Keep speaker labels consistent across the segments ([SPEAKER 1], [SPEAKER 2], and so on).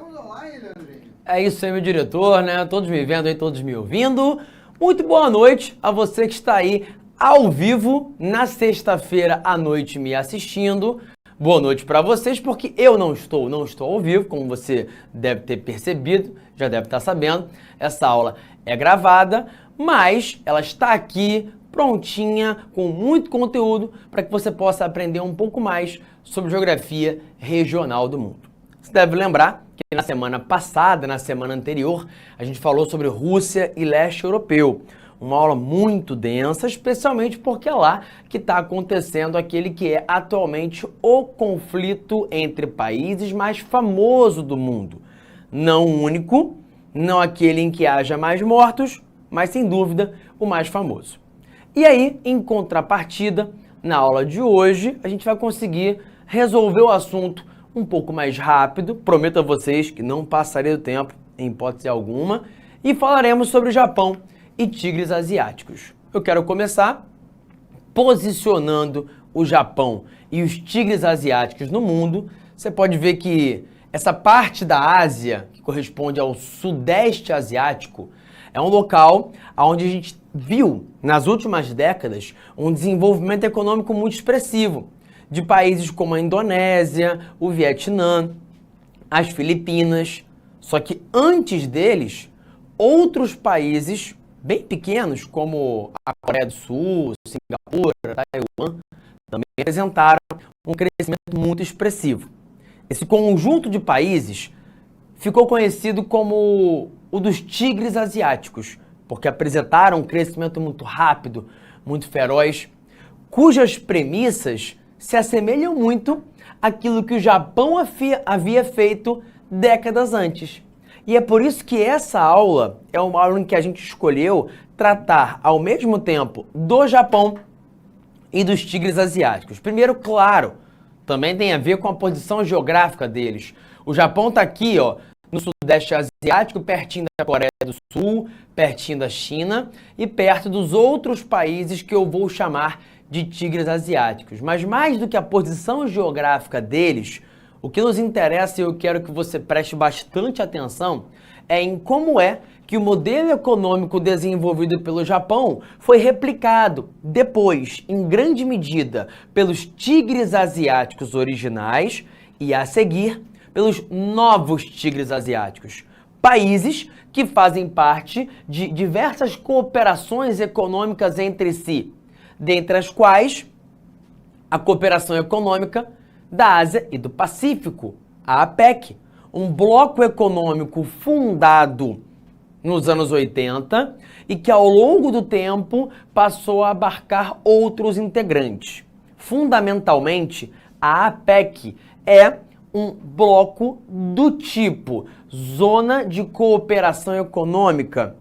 [SPEAKER 1] Estamos online, Leandrinho.
[SPEAKER 2] É isso aí, meu diretor, né? Todos me vendo aí, todos me ouvindo. Muito boa noite a você que está aí ao vivo na sexta-feira à noite me assistindo. Boa noite para vocês, porque eu não estou ao vivo, como você deve ter percebido, já deve estar sabendo. Essa aula é gravada, mas ela está aqui prontinha, com muito conteúdo, para que você possa aprender um pouco mais sobre geografia regional do mundo. Você deve lembrar que na semana passada, na semana anterior, a gente falou sobre Rússia e leste europeu. Uma aula muito densa, especialmente porque é lá que está acontecendo aquele que é atualmente o conflito entre países mais famoso do mundo. Não o único, não aquele em que haja mais mortos, mas sem dúvida o mais famoso. E aí, em contrapartida, na aula de hoje, a gente vai conseguir resolver o assunto um pouco mais rápido, prometo a vocês que não passarei do tempo, em hipótese alguma, e falaremos sobre o Japão e tigres asiáticos. Eu quero começar posicionando o Japão e os tigres asiáticos no mundo. Você pode ver que essa parte da Ásia, que corresponde ao Sudeste Asiático, é um local onde a gente viu, nas últimas décadas, um desenvolvimento econômico muito expressivo de países como a Indonésia, o Vietnã, as Filipinas. Só que antes deles, outros países bem pequenos, como a Coreia do Sul, Singapura, Taiwan, também apresentaram um crescimento muito expressivo. Esse conjunto de países ficou conhecido como o dos tigres asiáticos, porque apresentaram um crescimento muito rápido, muito feroz, cujas premissas se assemelham muito àquilo que o Japão havia feito décadas antes. E é por isso que essa aula é uma aula em que a gente escolheu tratar ao mesmo tempo do Japão e dos tigres asiáticos. Primeiro, claro, também tem a ver com a posição geográfica deles. O Japão está aqui, ó, no Sudeste Asiático, pertinho da Coreia do Sul, pertinho da China e perto dos outros países que eu vou chamar de tigres asiáticos. Mas mais do que a posição geográfica deles, o que nos interessa e eu quero que você preste bastante atenção é em como é que o modelo econômico desenvolvido pelo Japão foi replicado depois, em grande medida, pelos tigres asiáticos originais e, a seguir, pelos novos tigres asiáticos. Países que fazem parte de diversas cooperações econômicas entre si, dentre as quais a cooperação econômica da Ásia e do Pacífico, a APEC, um bloco econômico fundado nos anos 80 e que ao longo do tempo passou a abarcar outros integrantes. Fundamentalmente, a APEC é um bloco do tipo Zona de Cooperação Econômica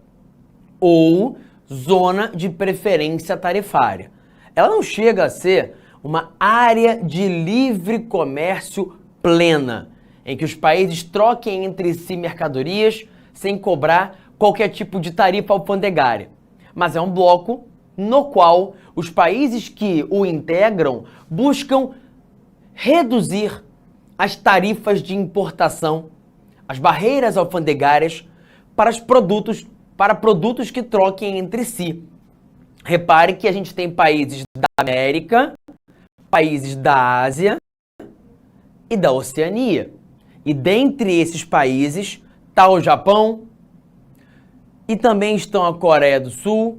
[SPEAKER 2] ou Zona de Preferência Tarifária. Ela não chega a ser uma área de livre comércio plena, em que os países troquem entre si mercadorias sem cobrar qualquer tipo de tarifa alfandegária. Mas é um bloco no qual os países que o integram buscam reduzir as tarifas de importação, as barreiras alfandegárias para produtos que troquem entre si. Repare que a gente tem países da América, países da Ásia e da Oceania. E dentre esses países está o Japão e também estão a Coreia do Sul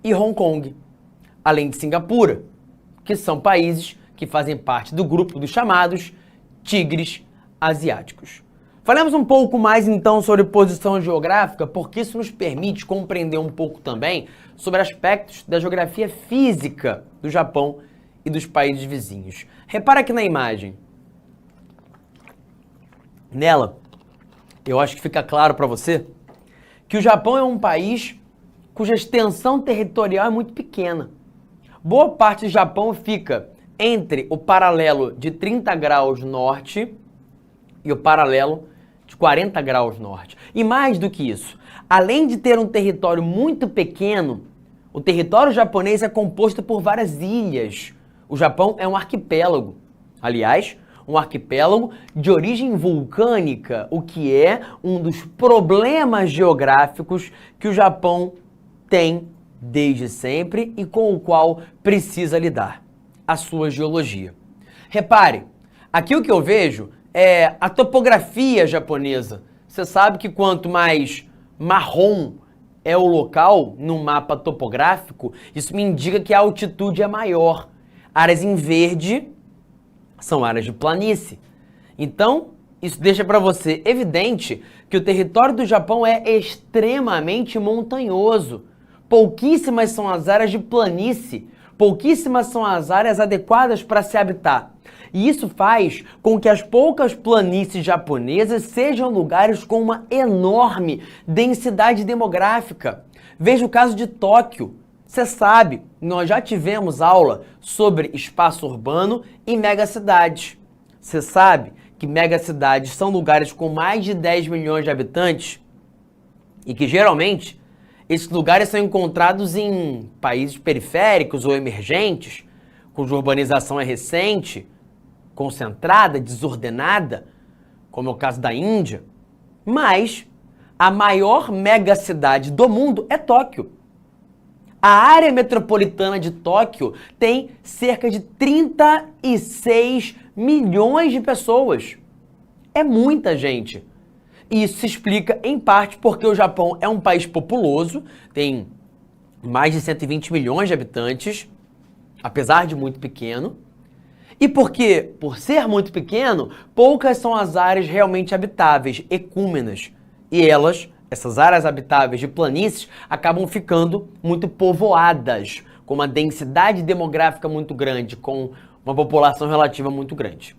[SPEAKER 2] e Hong Kong, além de Singapura, que são países que fazem parte do grupo dos chamados tigres asiáticos. Falemos um pouco mais então sobre posição geográfica, porque isso nos permite compreender um pouco também sobre aspectos da geografia física do Japão e dos países vizinhos. Repara aqui na imagem. Nela, eu acho que fica claro para você que o Japão é um país cuja extensão territorial é muito pequena. Boa parte do Japão fica entre o paralelo de 30 graus norte e o paralelo de 40 graus norte. E mais do que isso, além de ter um território muito pequeno, o território japonês é composto por várias ilhas. O Japão é um arquipélago. Aliás, um arquipélago de origem vulcânica, o que é um dos problemas geográficos que o Japão tem desde sempre e com o qual precisa lidar, a sua geologia. Repare, aqui o que eu vejo é a topografia japonesa. Você sabe que quanto mais marrom é o local no mapa topográfico, isso me indica que a altitude é maior. Áreas em verde são áreas de planície. Então, isso deixa para você evidente que o território do Japão é extremamente montanhoso. Pouquíssimas são as áreas de planície, pouquíssimas são as áreas adequadas para se habitar. E isso faz com que as poucas planícies japonesas sejam lugares com uma enorme densidade demográfica. Veja o caso de Tóquio. Você sabe, nós já tivemos aula sobre espaço urbano e megacidades. Você sabe que megacidades são lugares com mais de 10 milhões de habitantes e que geralmente esses lugares são encontrados em países periféricos ou emergentes, cuja urbanização é recente, concentrada, desordenada, como é o caso da Índia. Mas a maior megacidade do mundo é Tóquio. A área metropolitana de Tóquio tem cerca de 36 milhões de pessoas. É muita gente. E isso se explica, em parte, porque o Japão é um país populoso, tem mais de 120 milhões de habitantes, apesar de muito pequeno. E porque, por ser muito pequeno, poucas são as áreas realmente habitáveis, ecúmenas. E elas, essas áreas habitáveis de planícies, acabam ficando muito povoadas, com uma densidade demográfica muito grande, com uma população relativa muito grande.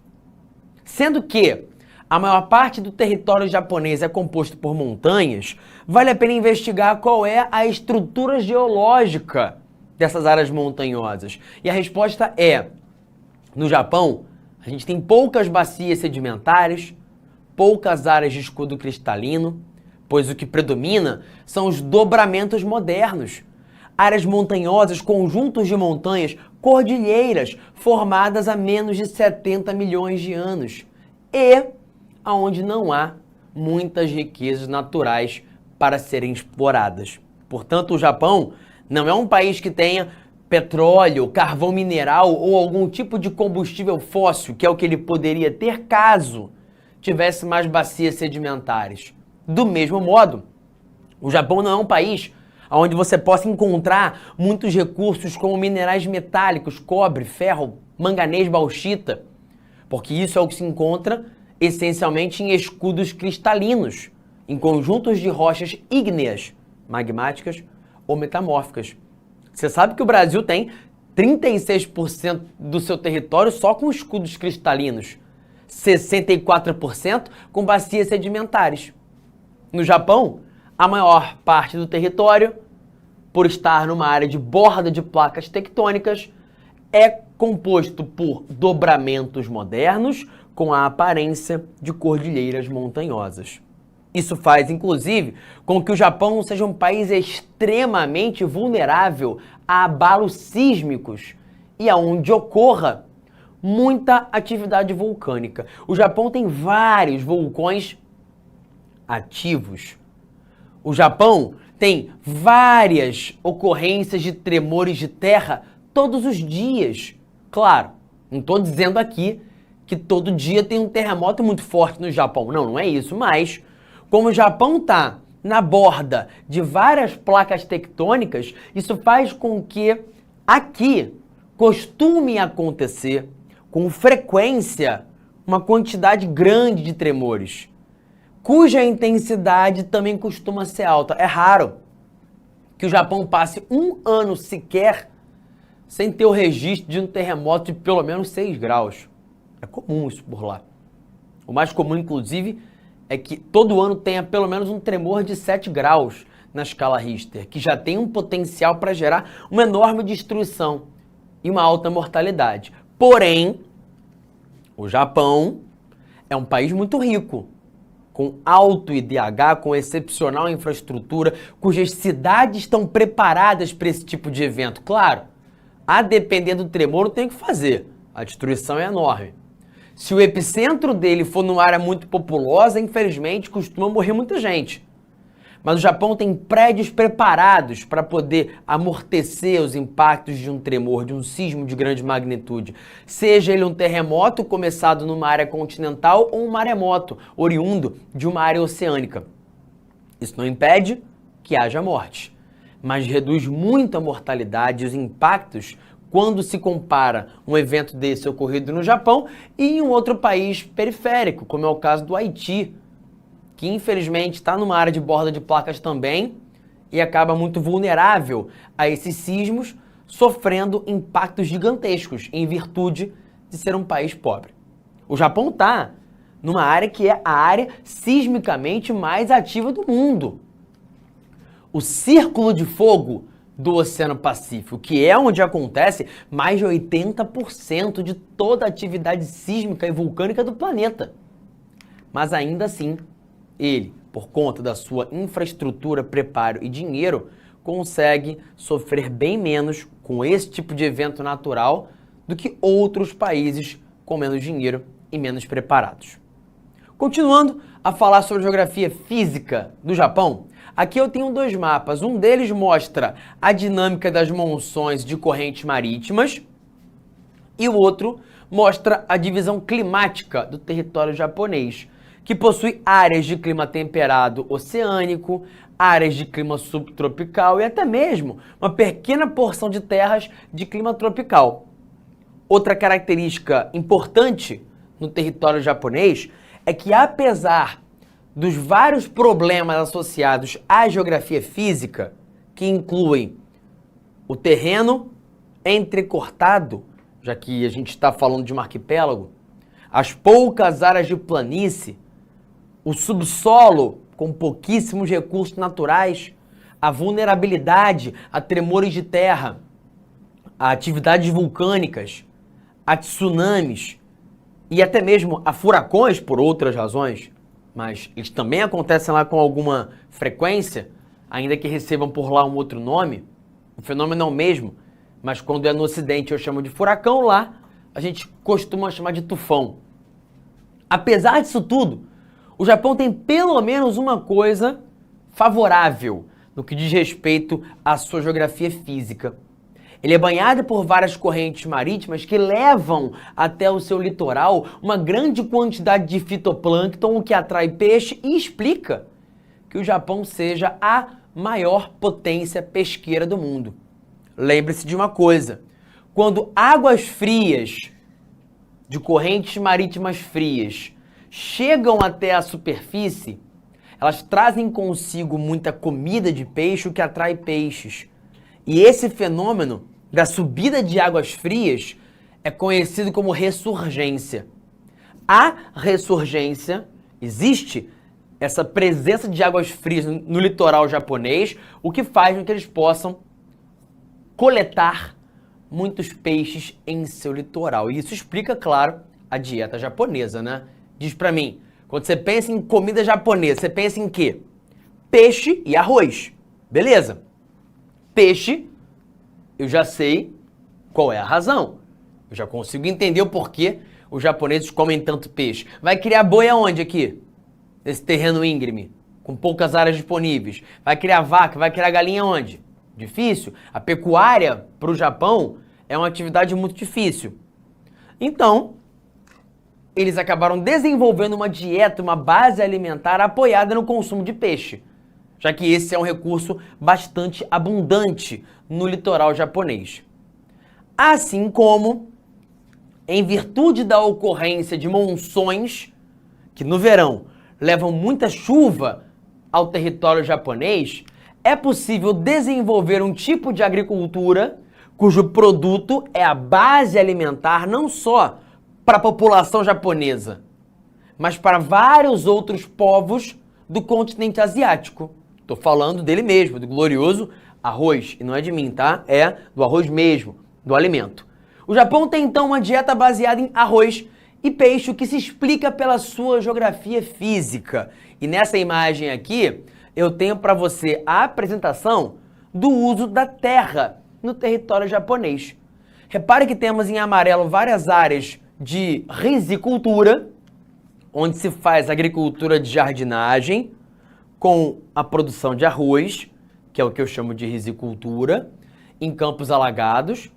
[SPEAKER 2] Sendo que a maior parte do território japonês é composto por montanhas, vale a pena investigar qual é a estrutura geológica dessas áreas montanhosas. E a resposta é: no Japão, a gente tem poucas bacias sedimentares, poucas áreas de escudo cristalino, pois o que predomina são os dobramentos modernos. Áreas montanhosas, conjuntos de montanhas, cordilheiras, formadas há menos de 70 milhões de anos. E onde não há muitas riquezas naturais para serem exploradas. Portanto, o Japão não é um país que tenha petróleo, carvão mineral ou algum tipo de combustível fóssil, que é o que ele poderia ter caso tivesse mais bacias sedimentares. Do mesmo modo, o Japão não é um país onde você possa encontrar muitos recursos como minerais metálicos, cobre, ferro, manganês, bauxita, porque isso é o que se encontra essencialmente em escudos cristalinos, em conjuntos de rochas ígneas, magmáticas ou metamórficas. Você sabe que o Brasil tem 36% do seu território só com escudos cristalinos, 64% com bacias sedimentares. No Japão, a maior parte do território, por estar numa área de borda de placas tectônicas, é composto por dobramentos modernos com a aparência de cordilheiras montanhosas. Isso faz, inclusive, com que o Japão seja um país extremamente vulnerável a abalos sísmicos e aonde ocorra muita atividade vulcânica. O Japão tem vários vulcões ativos. O Japão tem várias ocorrências de tremores de terra todos os dias. Claro, não estou dizendo aqui que todo dia tem um terremoto muito forte no Japão. Não é isso, mas como o Japão está na borda de várias placas tectônicas, isso faz com que aqui costume acontecer com frequência uma quantidade grande de tremores, cuja intensidade também costuma ser alta. É raro que o Japão passe um ano sequer sem ter o registro de um terremoto de pelo menos 6 graus. É comum isso por lá. O mais comum, inclusive, é que todo ano tenha pelo menos um tremor de 7 graus na escala Richter, que já tem um potencial para gerar uma enorme destruição e uma alta mortalidade. Porém, o Japão é um país muito rico, com alto IDH, com excepcional infraestrutura, cujas cidades estão preparadas para esse tipo de evento. Claro, a depender do tremor, não tem o que fazer. A destruição é enorme. Se o epicentro dele for numa área muito populosa, infelizmente, costuma morrer muita gente. Mas o Japão tem prédios preparados para poder amortecer os impactos de um tremor, de um sismo de grande magnitude. Seja ele um terremoto começado numa área continental ou um maremoto oriundo de uma área oceânica. Isso não impede que haja morte, mas reduz muito a mortalidade e os impactos quando se compara um evento desse ocorrido no Japão e em um outro país periférico, como é o caso do Haiti, que infelizmente está numa área de borda de placas também e acaba muito vulnerável a esses sismos, sofrendo impactos gigantescos em virtude de ser um país pobre. O Japão está numa área que é a área sismicamente mais ativa do mundo. O Círculo de Fogo do Oceano Pacífico, que é onde acontece mais de 80% de toda a atividade sísmica e vulcânica do planeta. Mas ainda assim, ele, por conta da sua infraestrutura, preparo e dinheiro, consegue sofrer bem menos com esse tipo de evento natural do que outros países com menos dinheiro e menos preparados. Continuando a falar sobre a geografia física do Japão, aqui eu tenho dois mapas. Um deles mostra a dinâmica das monções de correntes marítimas e o outro mostra a divisão climática do território japonês, que possui áreas de clima temperado oceânico, áreas de clima subtropical e até mesmo uma pequena porção de terras de clima tropical. Outra característica importante no território japonês é que, apesar dos vários problemas associados à geografia física, que incluem o terreno entrecortado, já que a gente está falando de um arquipélago, as poucas áreas de planície, o subsolo com pouquíssimos recursos naturais, a vulnerabilidade a tremores de terra, a atividades vulcânicas, a tsunamis e até mesmo a furacões por outras razões, mas eles também acontecem lá com alguma frequência, ainda que recebam por lá um outro nome. O fenômeno é o mesmo, mas quando é no Ocidente eu chamo de furacão, lá a gente costuma chamar de tufão. Apesar disso tudo, o Japão tem pelo menos uma coisa favorável no que diz respeito à sua geografia física. Ele é banhado por várias correntes marítimas que levam até o seu litoral uma grande quantidade de fitoplâncton, o que atrai peixe e explica que o Japão seja a maior potência pesqueira do mundo. Lembre-se de uma coisa: quando águas frias, de correntes marítimas frias, chegam até a superfície, elas trazem consigo muita comida de peixe, o que atrai peixes. E esse fenômeno da subida de águas frias é conhecido como ressurgência. A ressurgência, existe essa presença de águas frias no litoral japonês, o que faz com que eles possam coletar muitos peixes em seu litoral. E isso explica, claro, a dieta japonesa, né? Diz pra mim, quando você pensa em comida japonesa, você pensa em quê? Peixe e arroz. Beleza. Peixe, eu já sei qual é a razão. Eu já consigo entender o porquê os japoneses comem tanto peixe. Vai criar boi aonde aqui? Nesse terreno íngreme, com poucas áreas disponíveis. Vai criar vaca, vai criar galinha onde? Difícil. A pecuária para o Japão é uma atividade muito difícil. Então, eles acabaram desenvolvendo uma dieta, uma base alimentar apoiada no consumo de peixe, já que esse é um recurso bastante abundante no litoral japonês. Assim como, em virtude da ocorrência de monções, que no verão levam muita chuva ao território japonês, é possível desenvolver um tipo de agricultura cujo produto é a base alimentar não só para a população japonesa, mas para vários outros povos do continente asiático. Estou falando dele mesmo, do glorioso arroz. E não é de mim, tá? É do arroz mesmo, do alimento. O Japão tem então uma dieta baseada em arroz e peixe, o que se explica pela sua geografia física. E nessa imagem aqui, eu tenho para você a apresentação do uso da terra no território japonês. Repare que temos em amarelo várias áreas de rizicultura, onde se faz agricultura de jardinagem com a produção de arroz, que é o que eu chamo de rizicultura, em campos alagados,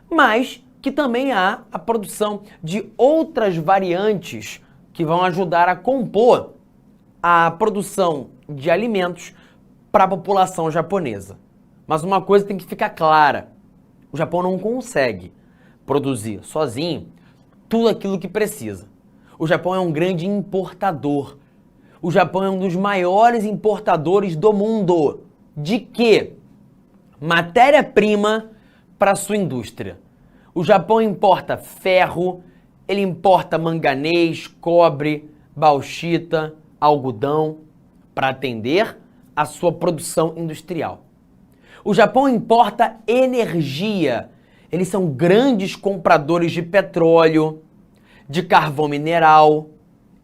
[SPEAKER 2] mas que também há a produção de outras variantes que vão ajudar a compor a produção de alimentos para a população japonesa. Mas uma coisa tem que ficar clara: o Japão não consegue produzir sozinho tudo aquilo que precisa. O Japão é um grande importador. O Japão é um dos maiores importadores do mundo. De quê? Matéria-prima para sua indústria. O Japão importa ferro, ele importa manganês, cobre, bauxita, algodão, para atender a sua produção industrial. O Japão importa energia. Eles são grandes compradores de petróleo, de carvão mineral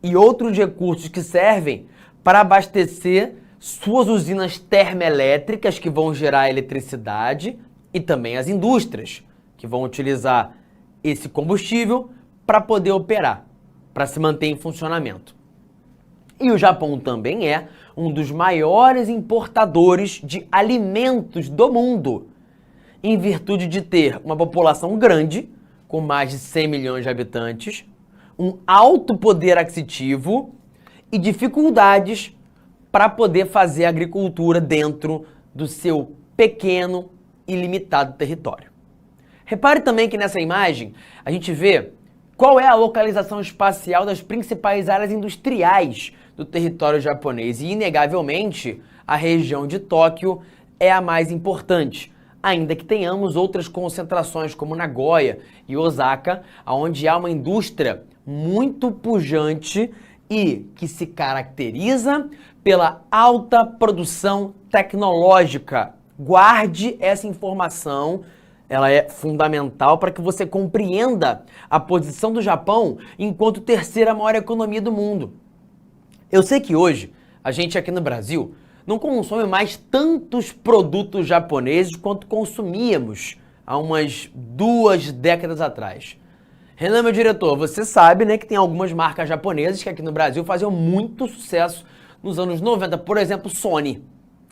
[SPEAKER 2] e outros recursos que servem para abastecer suas usinas termoelétricas, que vão gerar eletricidade, e também as indústrias, que vão utilizar esse combustível para poder operar, para se manter em funcionamento. E o Japão também é um dos maiores importadores de alimentos do mundo, em virtude de ter uma população grande, com mais de 100 milhões de habitantes, um alto poder aquisitivo e dificuldades para poder fazer agricultura dentro do seu pequeno e limitado território. Repare também que nessa imagem a gente vê qual é a localização espacial das principais áreas industriais do território japonês e, inegavelmente, a região de Tóquio é a mais importante, ainda que tenhamos outras concentrações como Nagoya e Osaka, onde há uma indústria muito pujante e que se caracteriza pela alta produção tecnológica. Guarde essa informação, ela é fundamental para que você compreenda a posição do Japão enquanto terceira maior economia do mundo. Eu sei que hoje, a gente aqui no Brasil não consome mais tantos produtos japoneses quanto consumíamos há umas 2 décadas atrás. Renan, meu diretor, você sabe, né, que tem algumas marcas japonesas que aqui no Brasil faziam muito sucesso nos anos 90. Por exemplo, Sony.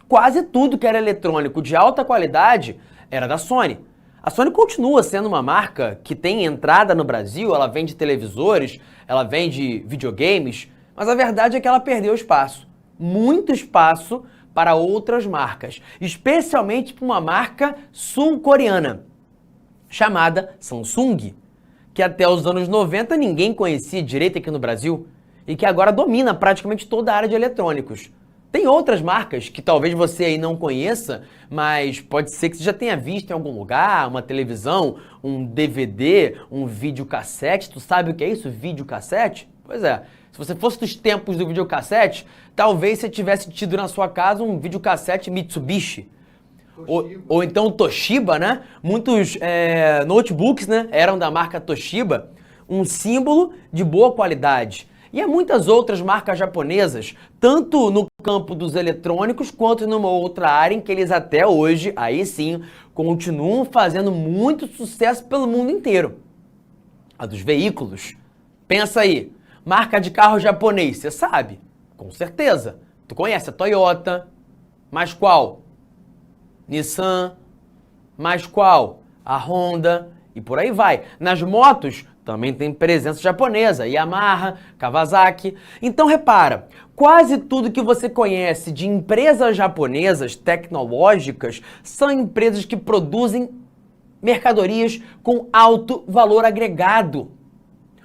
[SPEAKER 2] Quase tudo que era eletrônico de alta qualidade era da Sony. A Sony continua sendo uma marca que tem entrada no Brasil, ela vende televisores, ela vende videogames, mas a verdade é que ela perdeu espaço. Muito espaço para outras marcas, especialmente para uma marca sul-coreana, chamada Samsung, que até os anos 90 ninguém conhecia direito aqui no Brasil e que agora domina praticamente toda a área de eletrônicos. Tem outras marcas que talvez você aí não conheça, mas pode ser que você já tenha visto em algum lugar, uma televisão, um DVD, um videocassete. Tu sabe o que é isso, videocassete? Pois é, se você fosse dos tempos do videocassete, talvez você tivesse tido na sua casa um videocassete Mitsubishi. Ou então Toshiba, né? Muitos notebooks, né, eram da marca Toshiba, um símbolo de boa qualidade. E há muitas outras marcas japonesas, tanto no campo dos eletrônicos quanto numa outra área em que eles até hoje, aí sim, continuam fazendo muito sucesso pelo mundo inteiro. A dos veículos. Pensa aí, marca de carro japonês, você sabe? Com certeza. Tu conhece a Toyota, mas qual? Nissan, mais qual? A Honda e por aí vai. Nas motos também tem presença japonesa, Yamaha, Kawasaki. Então repara, quase tudo que você conhece de empresas japonesas tecnológicas são empresas que produzem mercadorias com alto valor agregado.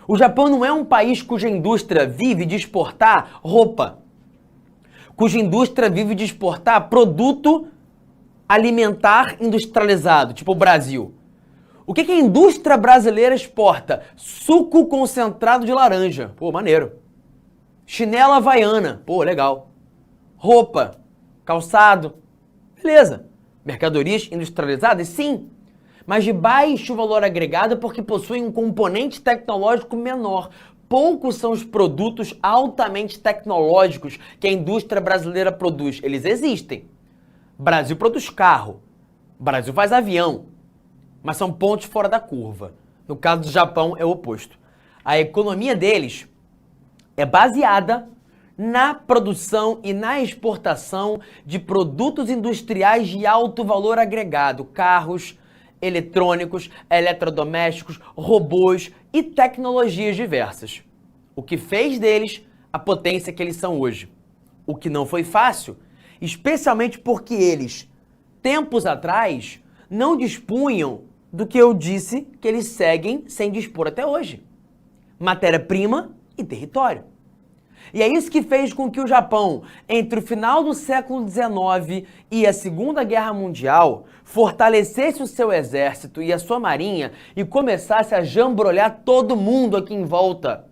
[SPEAKER 2] O Japão não é um país cuja indústria vive de exportar roupa, cuja indústria vive de exportar produto alimentar industrializado, tipo o Brasil. O que a indústria brasileira exporta? Suco concentrado de laranja. Pô, maneiro. Chinela havaiana. Pô, legal. Roupa, calçado. Beleza. Mercadorias industrializadas? Sim. Mas de baixo valor agregado porque possuem um componente tecnológico menor. Poucos são os produtos altamente tecnológicos que a indústria brasileira produz. Eles existem. Brasil produz carro. Brasil faz avião. Mas são pontos fora da curva. No caso do Japão é o oposto. A economia deles é baseada na produção e na exportação de produtos industriais de alto valor agregado, carros, eletrônicos, eletrodomésticos, robôs e tecnologias diversas. O que fez deles a potência que eles são hoje. O que não foi fácil, especialmente porque eles, tempos atrás, não dispunham do que eu disse que eles seguem sem dispor até hoje: matéria-prima e território. E é isso que fez com que o Japão, entre o final do século XIX e a Segunda Guerra Mundial, fortalecesse o seu exército e a sua marinha e começasse a jambrolhar todo mundo aqui em volta,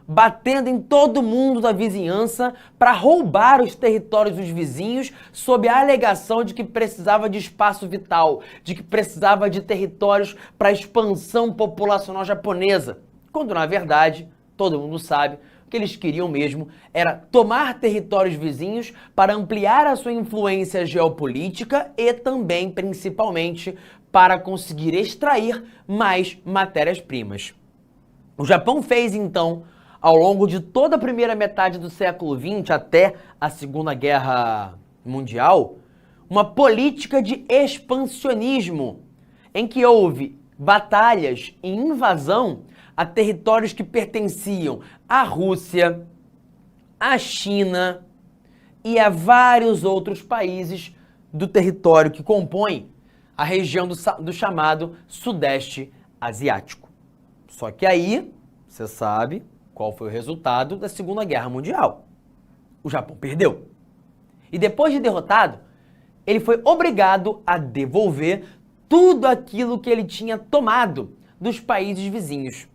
[SPEAKER 2] batendo em todo mundo da vizinhança para roubar os territórios dos vizinhos sob a alegação de que precisava de espaço vital, de que precisava de territórios para a expansão populacional japonesa, quando na verdade, todo mundo sabe, o que eles queriam mesmo era tomar territórios vizinhos para ampliar a sua influência geopolítica e também, principalmente, para conseguir extrair mais matérias-primas. O Japão fez, então, ao longo de toda a primeira metade do século XX até a Segunda Guerra Mundial, uma política de expansionismo, em que houve batalhas e invasão a territórios que pertenciam à Rússia, à China e a vários outros países do território que compõem a região do chamado Sudeste Asiático. Só que aí, você sabe qual foi o resultado da Segunda Guerra Mundial. O Japão perdeu. E depois de derrotado, ele foi obrigado a devolver tudo aquilo que ele tinha tomado dos países vizinhos.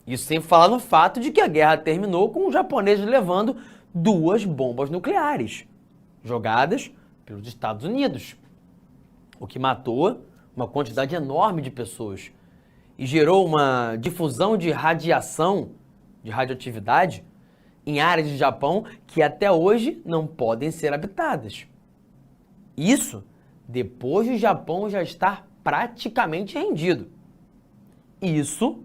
[SPEAKER 2] Isso sem falar no fato de que a guerra terminou com os japoneses levando 2 bombas nucleares, jogadas pelos Estados Unidos, o que matou uma quantidade enorme de pessoas e gerou uma difusão de radiação, de radioatividade, em áreas do Japão que até hoje não podem ser habitadas. Isso depois do Japão já estar praticamente rendido. Isso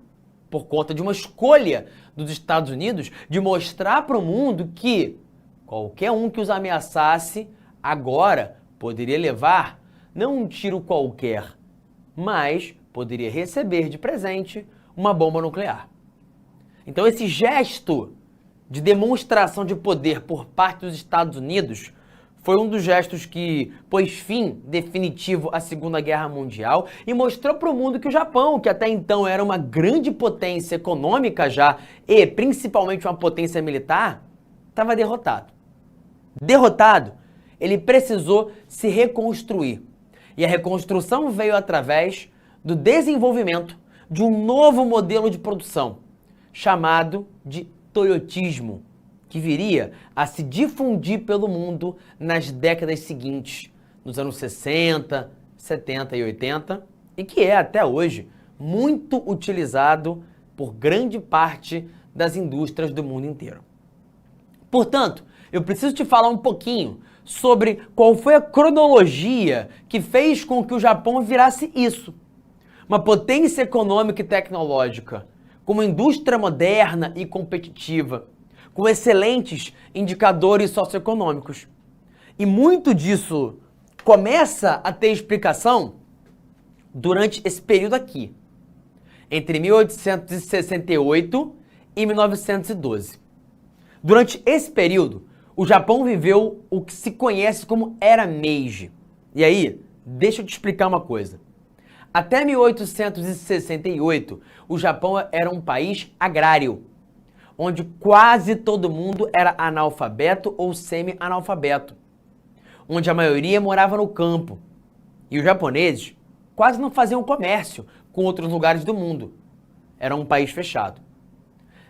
[SPEAKER 2] por conta de uma escolha dos Estados Unidos de mostrar para o mundo que qualquer um que os ameaçasse agora poderia levar não um tiro qualquer, mas poderia receber de presente uma bomba nuclear. Então esse gesto de demonstração de poder por parte dos Estados Unidos foi um dos gestos que pôs fim definitivo à Segunda Guerra Mundial e mostrou para o mundo que o Japão, que até então era uma grande potência econômica já e principalmente uma potência militar, estava derrotado. Derrotado, ele precisou se reconstruir. E a reconstrução veio através do desenvolvimento de um novo modelo de produção, chamado de toyotismo, que viria a se difundir pelo mundo nas décadas seguintes, nos anos 60, 70 e 80, e que é até hoje muito utilizado por grande parte das indústrias do mundo inteiro. Portanto, eu preciso te falar um pouquinho sobre qual foi a cronologia que fez com que o Japão virasse isso. Uma potência econômica e tecnológica, com uma indústria moderna e competitiva, com excelentes indicadores socioeconômicos. E muito disso começa a ter explicação durante esse período aqui, entre 1868 e 1912. Durante esse período, o Japão viveu o que se conhece como Era Meiji. E aí, deixa eu te explicar uma coisa. Até 1868, o Japão era um país agrário, onde quase todo mundo era analfabeto ou semi-analfabeto, onde a maioria morava no campo. E os japoneses quase não faziam comércio com outros lugares do mundo. Era um país fechado.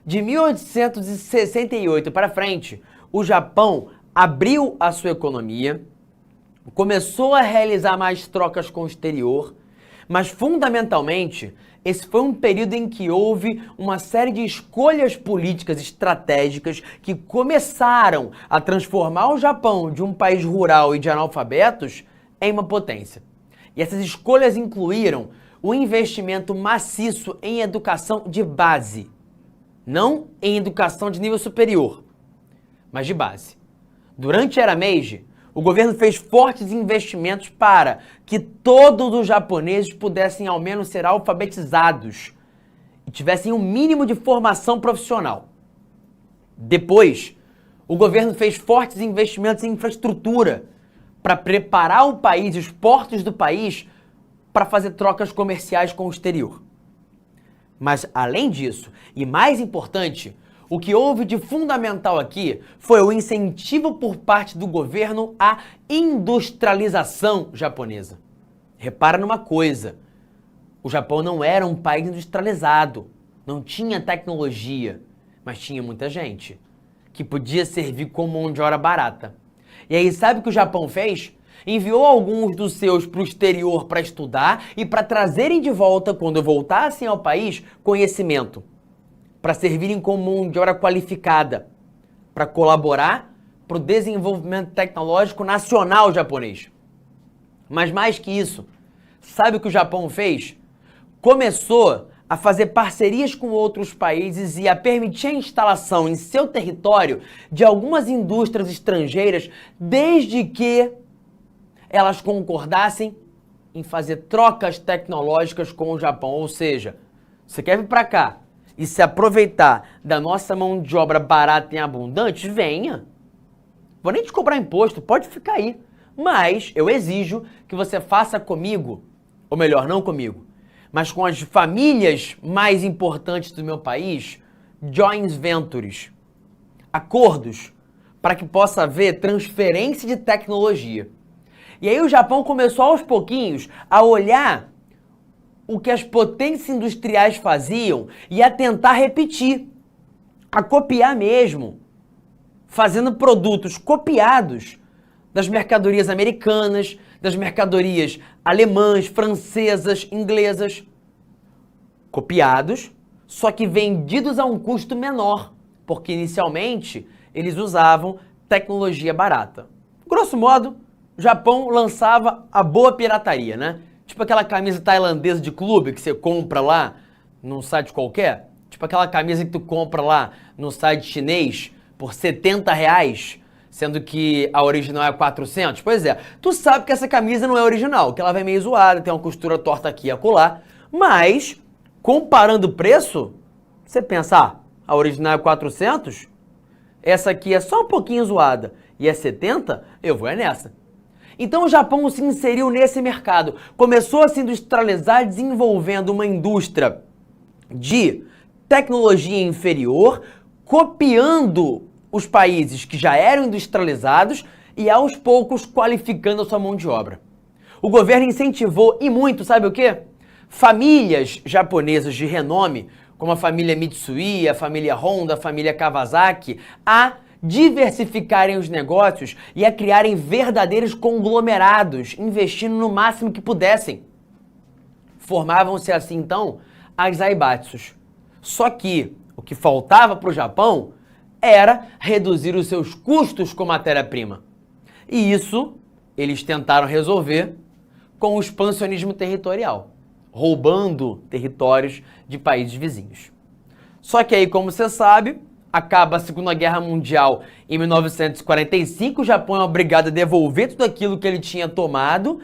[SPEAKER 2] De 1868 para frente, o Japão abriu a sua economia, começou a realizar mais trocas com o exterior, mas fundamentalmente esse foi um período em que houve uma série de escolhas políticas estratégicas que começaram a transformar o Japão de um país rural e de analfabetos em uma potência. E essas escolhas incluíram o investimento maciço em educação de base. não em educação de nível superior, mas de base. Durante a era Meiji, o governo fez fortes investimentos para que todos os japoneses pudessem ao menos ser alfabetizados e tivessem um mínimo de formação profissional. Depois, o governo fez fortes investimentos em infraestrutura para preparar o país e os portos do país para fazer trocas comerciais com o exterior. Mas, além disso, e mais importante, o que houve de fundamental aqui foi o incentivo por parte do governo à industrialização japonesa. Repara numa coisa, o Japão não era um país industrializado, não tinha tecnologia, mas tinha muita gente que podia servir como mão de obra barata. E aí, sabe o que o Japão fez? Enviou alguns dos seus para o exterior para estudar e para trazerem de volta, quando voltassem ao país, conhecimento, para servirem como mão de obra qualificada, para colaborar para o desenvolvimento tecnológico nacional japonês. Mas mais que isso, sabe o que o Japão fez? Começou a fazer parcerias com outros países e a permitir a instalação em seu território de algumas indústrias estrangeiras, desde que elas concordassem em fazer trocas tecnológicas com o Japão. Ou seja, você quer vir para cá e se aproveitar da nossa mão de obra barata e abundante, venha. Vou nem te cobrar imposto, pode ficar aí. Mas eu exijo que você faça comigo, ou melhor, não comigo, mas com as famílias mais importantes do meu país, joint ventures, acordos, para que possa haver transferência de tecnologia. E aí o Japão começou aos pouquinhos a olhar o que as potências industriais faziam e a tentar repetir, a copiar mesmo, fazendo produtos copiados das mercadorias americanas, das mercadorias alemãs, francesas, inglesas, copiados, só que vendidos a um custo menor, porque inicialmente eles usavam tecnologia barata. Grosso modo, o Japão lançava a boa pirataria, né? Tipo aquela camisa tailandesa de clube que você compra lá num site qualquer. Tipo aquela camisa que tu compra lá no site chinês por R$70, sendo que a original é 400. Pois é, tu sabe que essa camisa não é original, que ela vem meio zoada, tem uma costura torta aqui e acolá. Mas, comparando o preço, você pensa, a original é 400, essa aqui é só um pouquinho zoada e é 70, eu vou nessa. Então o Japão se inseriu nesse mercado, começou a se industrializar desenvolvendo uma indústria de tecnologia inferior, copiando os países que já eram industrializados e aos poucos qualificando a sua mão de obra. O governo incentivou e muito, sabe o quê? Famílias japonesas de renome, como a família Mitsui, a família Honda, a família Kawasaki, a diversificarem os negócios e a criarem verdadeiros conglomerados, investindo no máximo que pudessem. Formavam-se assim, então, as zaibatsus. Só que o que faltava para o Japão era reduzir os seus custos com matéria-prima. E isso eles tentaram resolver com o expansionismo territorial, roubando territórios de países vizinhos. Só que aí, como você sabe, acaba a Segunda Guerra Mundial em 1945, o Japão é obrigado a devolver tudo aquilo que ele tinha tomado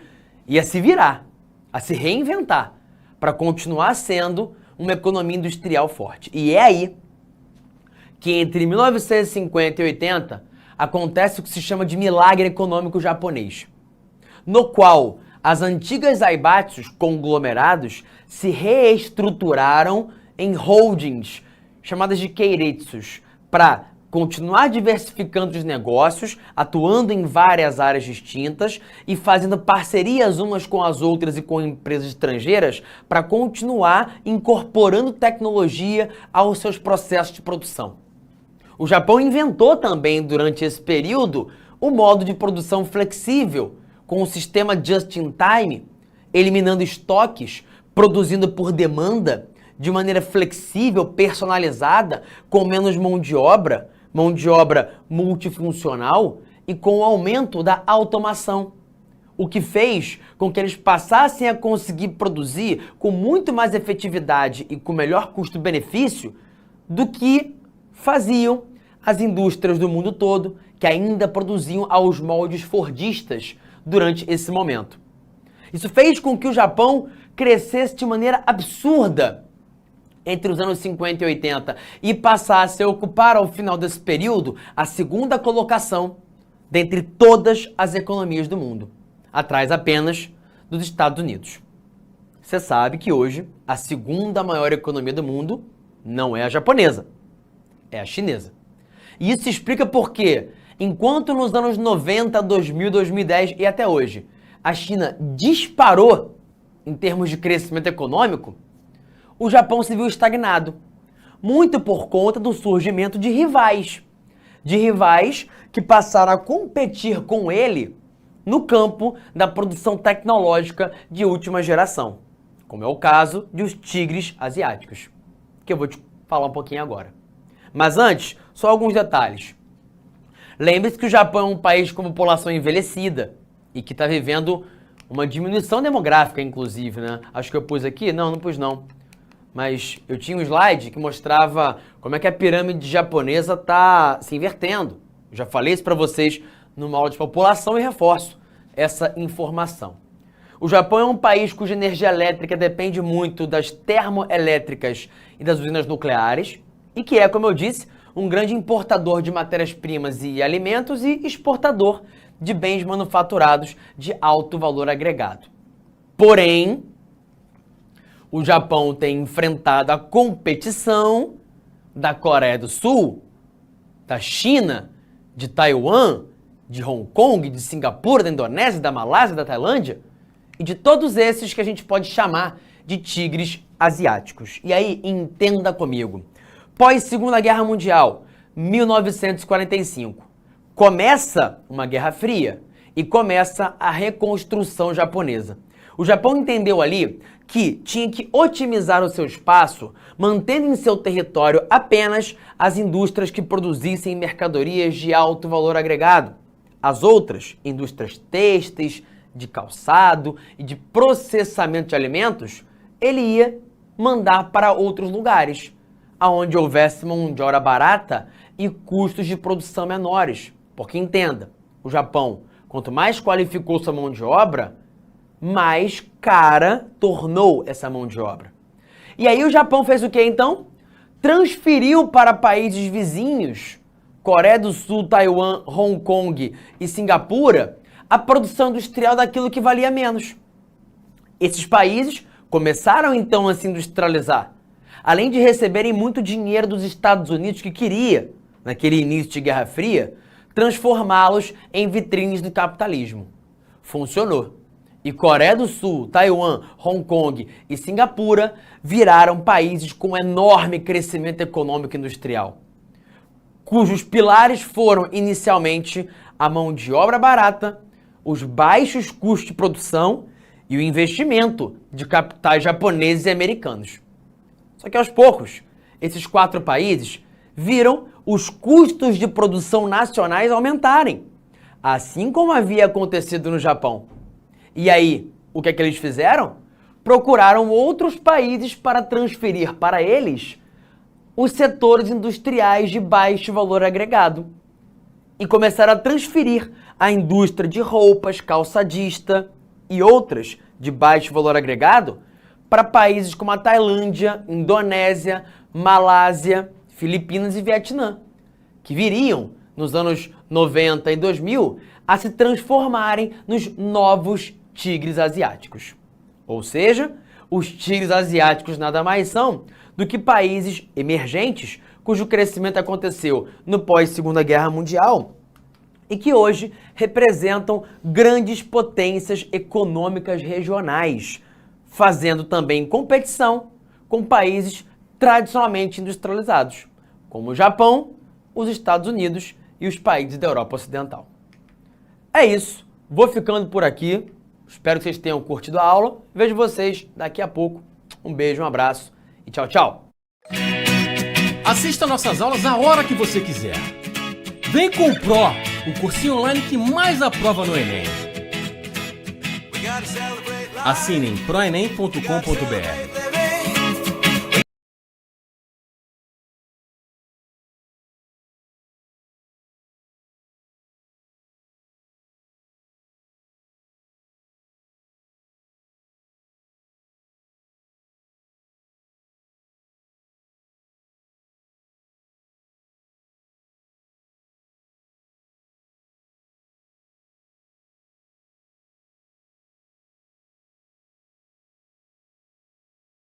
[SPEAKER 2] e a se virar, a se reinventar, para continuar sendo uma economia industrial forte. E é aí que entre 1950 e 80 acontece o que se chama de milagre econômico japonês, no qual as antigas zaibatsus, conglomerados, se reestruturaram em holdings, chamadas de keiretsus, para continuar diversificando os negócios, atuando em várias áreas distintas e fazendo parcerias umas com as outras e com empresas estrangeiras para continuar incorporando tecnologia aos seus processos de produção. O Japão inventou também, durante esse período, o modo de produção flexível, com o sistema just-in-time, eliminando estoques, produzindo por demanda, de maneira flexível, personalizada, com menos mão de obra multifuncional e com o aumento da automação. O que fez com que eles passassem a conseguir produzir com muito mais efetividade e com melhor custo-benefício do que faziam as indústrias do mundo todo que ainda produziam aos moldes fordistas durante esse momento. Isso fez com que o Japão crescesse de maneira absurda entre os anos 50 e 80 e passasse a ocupar, ao final desse período, a segunda colocação dentre todas as economias do mundo, atrás apenas dos Estados Unidos. Você sabe que hoje a segunda maior economia do mundo não é a japonesa, é a chinesa. E isso explica por que, enquanto nos anos 90, 2000, 2010 e até hoje, a China disparou em termos de crescimento econômico, o Japão se viu estagnado, muito por conta do surgimento de rivais que passaram a competir com ele no campo da produção tecnológica de última geração, como é o caso dos tigres asiáticos, que eu vou te falar um pouquinho agora. Mas antes, só alguns detalhes. Lembre-se que o Japão é um país com população envelhecida e que está vivendo uma diminuição demográfica, inclusive, né? Acho que eu pus aqui? Não pus não. Mas eu tinha um slide que mostrava como é que a pirâmide japonesa está se invertendo. Eu já falei isso para vocês numa aula de população e reforço essa informação. O Japão é um país cuja energia elétrica depende muito das termoelétricas e das usinas nucleares e que é, como eu disse, um grande importador de matérias-primas e alimentos e exportador de bens manufaturados de alto valor agregado. Porém, o Japão tem enfrentado a competição da Coreia do Sul, da China, de Taiwan, de Hong Kong, de Singapura, da Indonésia, da Malásia, da Tailândia e de todos esses que a gente pode chamar de tigres asiáticos. E aí, entenda comigo. Pós-Segunda Guerra Mundial, 1945, começa uma Guerra Fria e começa a reconstrução japonesa. O Japão entendeu ali que tinha que otimizar o seu espaço, mantendo em seu território apenas as indústrias que produzissem mercadorias de alto valor agregado. As outras, indústrias têxteis, de calçado e de processamento de alimentos, ele ia mandar para outros lugares, aonde houvesse mão de obra barata e custos de produção menores. Porque entenda, o Japão, quanto mais qualificou sua mão de obra, mais cara tornou essa mão de obra. E aí o Japão fez o que então? Transferiu para países vizinhos, Coreia do Sul, Taiwan, Hong Kong e Singapura, a produção industrial daquilo que valia menos. Esses países começaram então a se industrializar, além de receberem muito dinheiro dos Estados Unidos que queria, naquele início de Guerra Fria, transformá-los em vitrines do capitalismo. Funcionou. E Coreia do Sul, Taiwan, Hong Kong e Singapura viraram países com enorme crescimento econômico e industrial, cujos pilares foram inicialmente a mão de obra barata, os baixos custos de produção e o investimento de capitais japoneses e americanos. Só que aos poucos, esses 4 países viram os custos de produção nacionais aumentarem, assim como havia acontecido no Japão. E aí, o que é que eles fizeram? Procuraram outros países para transferir para eles os setores industriais de baixo valor agregado. E começaram a transferir a indústria de roupas, calçadista e outras de baixo valor agregado para países como a Tailândia, Indonésia, Malásia, Filipinas e Vietnã, que viriam, nos anos 90 e 2000, a se transformarem nos novos tigres asiáticos. Ou seja, os tigres asiáticos nada mais são do que países emergentes cujo crescimento aconteceu no pós-Segunda Guerra Mundial e que hoje representam grandes potências econômicas regionais, fazendo também competição com países tradicionalmente industrializados, como o Japão, os Estados Unidos e os países da Europa Ocidental. É isso, vou ficando por aqui. Espero que vocês tenham curtido a aula. Vejo vocês daqui a pouco. Um beijo, um abraço e tchau, tchau.
[SPEAKER 1] Assista nossas aulas a hora que você quiser. Vem com o Pro, o cursinho online que mais aprova no Enem. Assinem proenem.com.br.